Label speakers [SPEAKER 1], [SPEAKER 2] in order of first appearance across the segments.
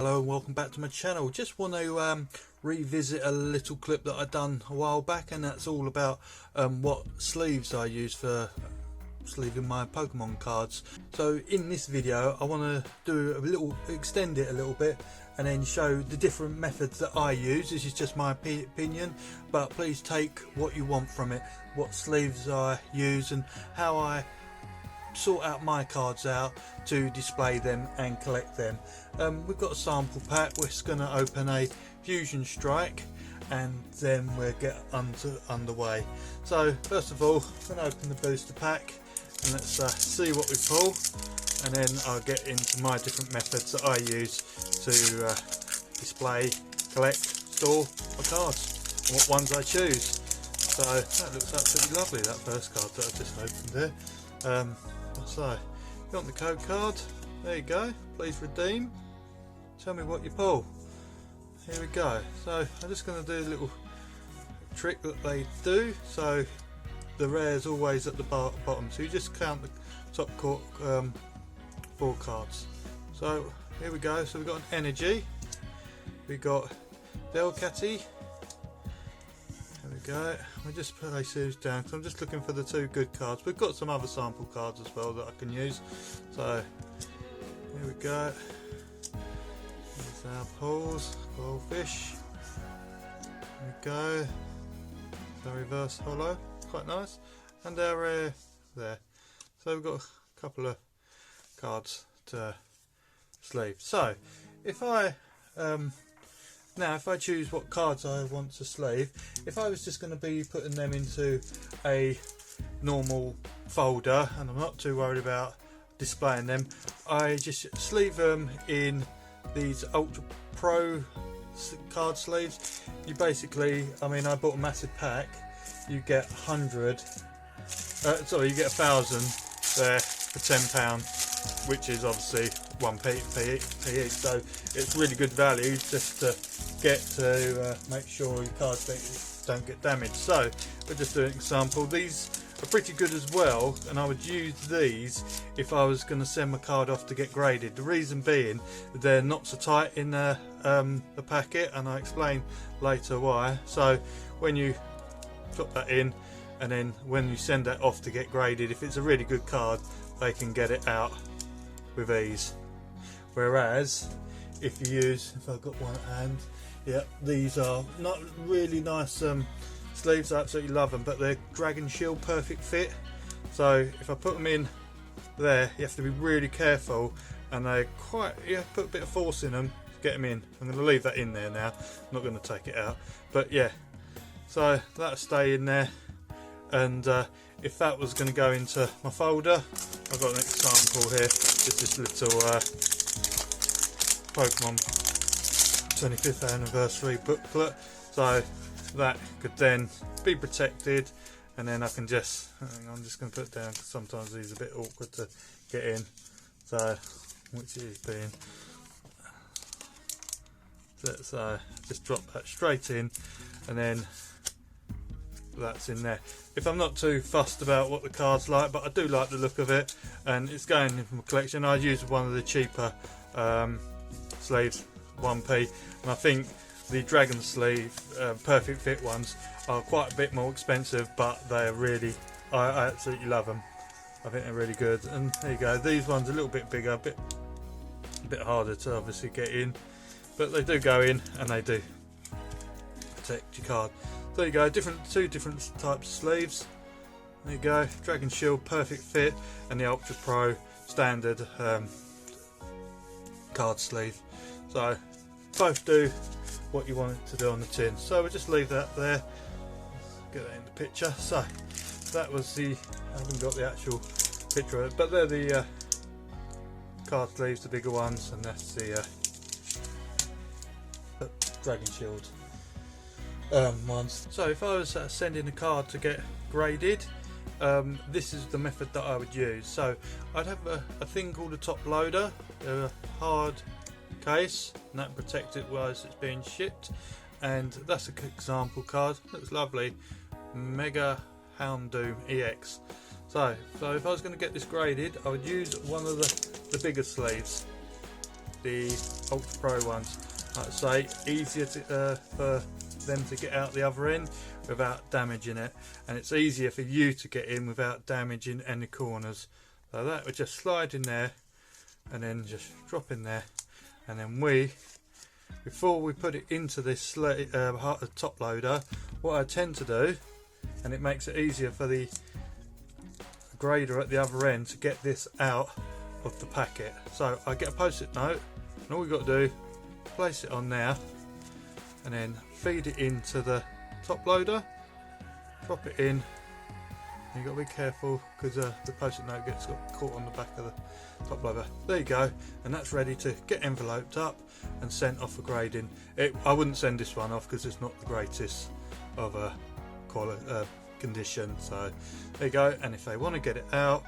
[SPEAKER 1] Hello and welcome back to my channel. Just want to revisit a little clip that I done a while back, and that's all about what sleeves I use for sleeving my Pokemon cards. So in this video I want to do extend it a little bit and then show the different methods that I use. This is just my opinion, but please take what you want from it, what sleeves I use and how I sort out my cards out to display them and collect them. We've got a sample pack. We're just going to open a Fusion Strike and then we'll get underway. So first of all, I'm going to open the booster pack and let's see what we pull, and then I'll get into my different methods that I use to display, collect, store my cards, and what ones I choose. So that looks absolutely lovely, that first card that I just opened there. So you want the code card, there you go, please redeem, tell me what you pull. Here we go. So I'm just going to do a little trick that they do. So the rare is always at the bottom, so you just count the top 4 cards. So here we go. So we've got an energy, we've got Delcatty. There we go. We just place these down because I'm just looking for the 2 good cards. We've got some other sample cards as well that I can use. So here we go. Here's our pulls. Goldfish. There we go. The reverse hollow, quite nice. And our rare there. So we've got a couple of cards to sleeve. So if I now if I choose what cards I want to sleeve, if I was just going to be putting them into a normal folder and I'm not too worried about displaying them, I just sleeve them in these Ultra Pro card sleeves. You basically, I mean, I bought a massive pack, you get 100, you get 1,000 there for £10, which is obviously 1p each, so it's really good value just to get to make sure your cards don't get damaged. So we're just doing an example. These are pretty good as well, and I would use these if I was going to send my card off to get graded. The reason being they're not so tight in the packet, and I'll explain later why. So when you put that in and then when you send that off to get graded, if it's a really good card they can get it out with ease. Whereas if you use, if I've got one at hand, yeah, these are not really nice sleeves. I absolutely love them, but they're Dragon Shield perfect fit. So if I put them in there, you have to be really careful, and they're quite, you have to put a bit of force in them to get them in. I'm going to leave that in there now, I'm not going to take it out, but yeah, so that'll stay in there. And if that was going to go into my folder, I've got an example here, just this little Pokemon 25th anniversary booklet, so that could then be protected, and then I can just, I'm just going to put it down because sometimes these are a bit awkward to get in, so which is being, so just drop that straight in, and then that's in there. If I'm not too fussed about what the card's like, but I do like the look of it and it's going in my collection, I use one of the cheaper sleeves, 1p, and I think the Dragon Sleeve perfect fit ones are quite a bit more expensive, but they're really, I absolutely love them. I think they're really good. And there you go, these ones are a little bit bigger, a bit harder to obviously get in, but they do go in and they do protect your card. There you go, two different types of sleeves. There you go, Dragon Shield perfect fit and the Ultra Pro standard card sleeve. So both do what you want it to do on the tin. So we'll just leave that there, get that in the picture. So that was the, I haven't got the actual picture of it, but they're the card sleeves, the bigger ones, and that's the Dragon Shield ones. So if I was sending a card to get graded, this is the method that I would use. So I'd have a thing called a top loader, a hard case, and that protects it whilst it's being shipped, and that's an example card. Looks lovely, Mega Houndoom EX. So if I was going to get this graded, I would use one of the bigger sleeves, the Ultra Pro ones. Like I say, easier for them to get out the other end without damaging it, and it's easier for you to get in without damaging any corners. So that would just slide in there and then just drop in there, and then before we put it into this top loader, what I tend to do, and it makes it easier for the grader at the other end to get this out of the packet. So I get a post-it note, and all we've got to do, place it on there, and then feed it into the top loader, drop it in. You've got to be careful because the post-it note gets caught on the back of the top loader. There you go, and that's ready to get enveloped up and sent off for grading. I wouldn't send this one off because it's not the greatest of a condition. So there you go, and if they want to get it out,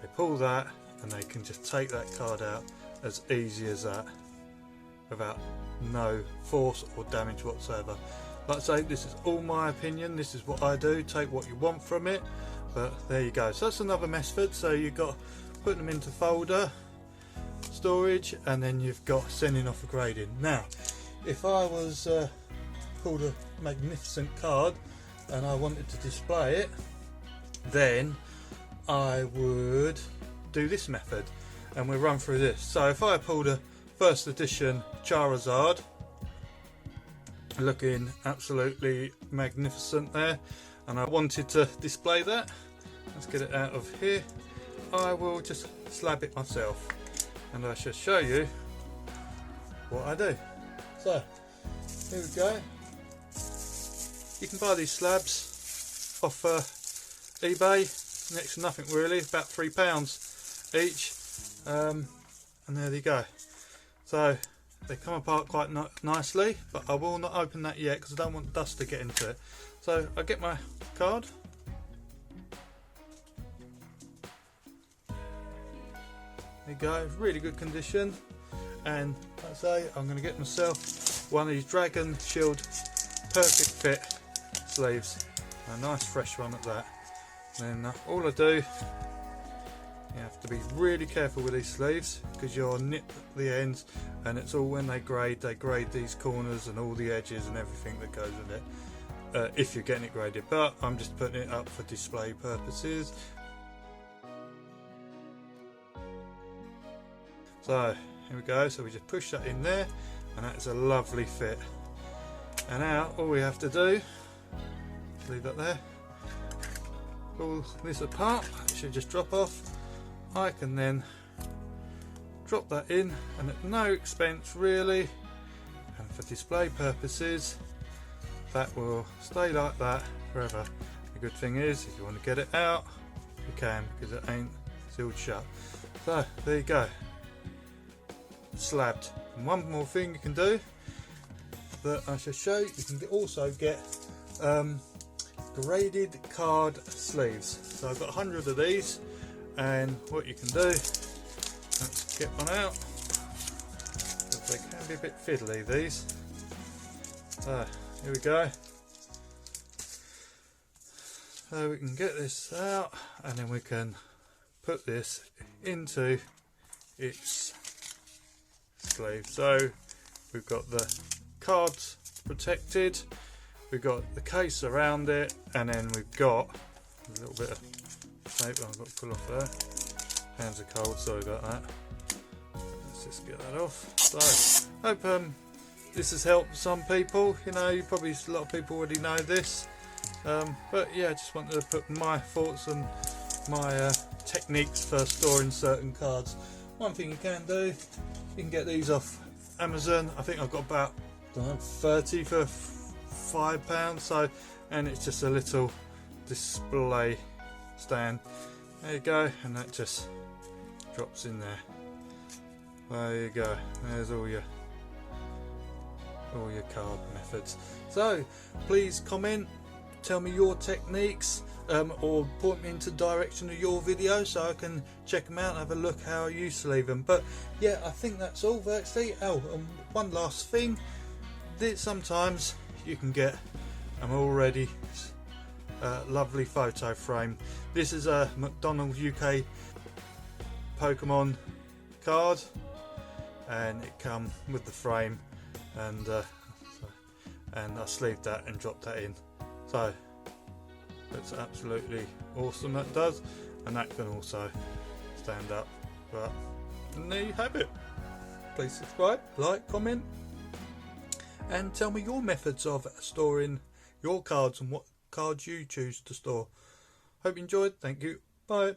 [SPEAKER 1] they pull that and they can just take that card out as easy as that, without no force or damage whatsoever. Like I say, this is all my opinion, this is what I do, take what you want from it, but there you go. So that's another method. So you've got putting them into folder storage, and then you've got sending off for grading. Now if I was pulled a magnificent card and I wanted to display it, then I would do this method, and we'll run through this. So if I pulled a first edition Charizard, looking absolutely magnificent there, and I wanted to display that, let's get it out of here, I will just slab it myself, and I shall show you what I do. So here we go. You can buy these slabs off eBay, next to nothing really, about £3 each, and there you go. So they come apart quite nicely, but I will not open that yet because I don't want dust to get into it. So I get my card, there you go, really good condition, and like I say, I'm going to get myself one of these Dragon Shield perfect fit sleeves, a nice fresh one at that. And then all I do, you have to be really careful with these sleeves because you'll nip the ends, and it's all when they grade these corners and all the edges and everything that goes with it, if you're getting it graded, but I'm just putting it up for display purposes. So here we go, so we just push that in there, and that's a lovely fit. And now all we have to do, leave that there, pull this apart, it should just drop off. I can then drop that in, and at no expense really, and for display purposes that will stay like that forever. The good thing is, if you want to get it out, you can, because it ain't sealed shut. So there you go, slabbed. And one more thing you can do that I shall show you can also get graded card sleeves. So I've got 100 of these, and what you can do, let's get one out, because they can be a bit fiddly, these. So here we go. So we can get this out, and then we can put this into its sleeve. So we've got the cards protected, we've got the case around it, and then we've got a little bit of tape I've got to pull off there. Hands are cold, sorry about that. Let's just get that off. So hope this has helped some people. You know, probably a lot of people already know this, but yeah, I just wanted to put my thoughts and my techniques for storing certain cards. One thing you can do, you can get these off Amazon. I think I've got about, I don't know, 30 for £5. So, and it's just a little display stand. There you go, and that just drops in there. There you go. There's all your card methods. So please comment, tell me your techniques, or point me into the direction of your video so I can check them out and have a look how you sleeve them. But yeah, I think that's all virtually. Oh, and one last thing, sometimes you can get an already lovely photo frame. This is a McDonald's UK Pokemon card, and it come with the frame, and I sleeved that and dropped that in. So it's absolutely awesome, that does, and that can also stand up. But and there you have it. Please subscribe, like, comment, and tell me your methods of storing your cards and what cards you choose to store. Hope you enjoyed. Thank you. Bye.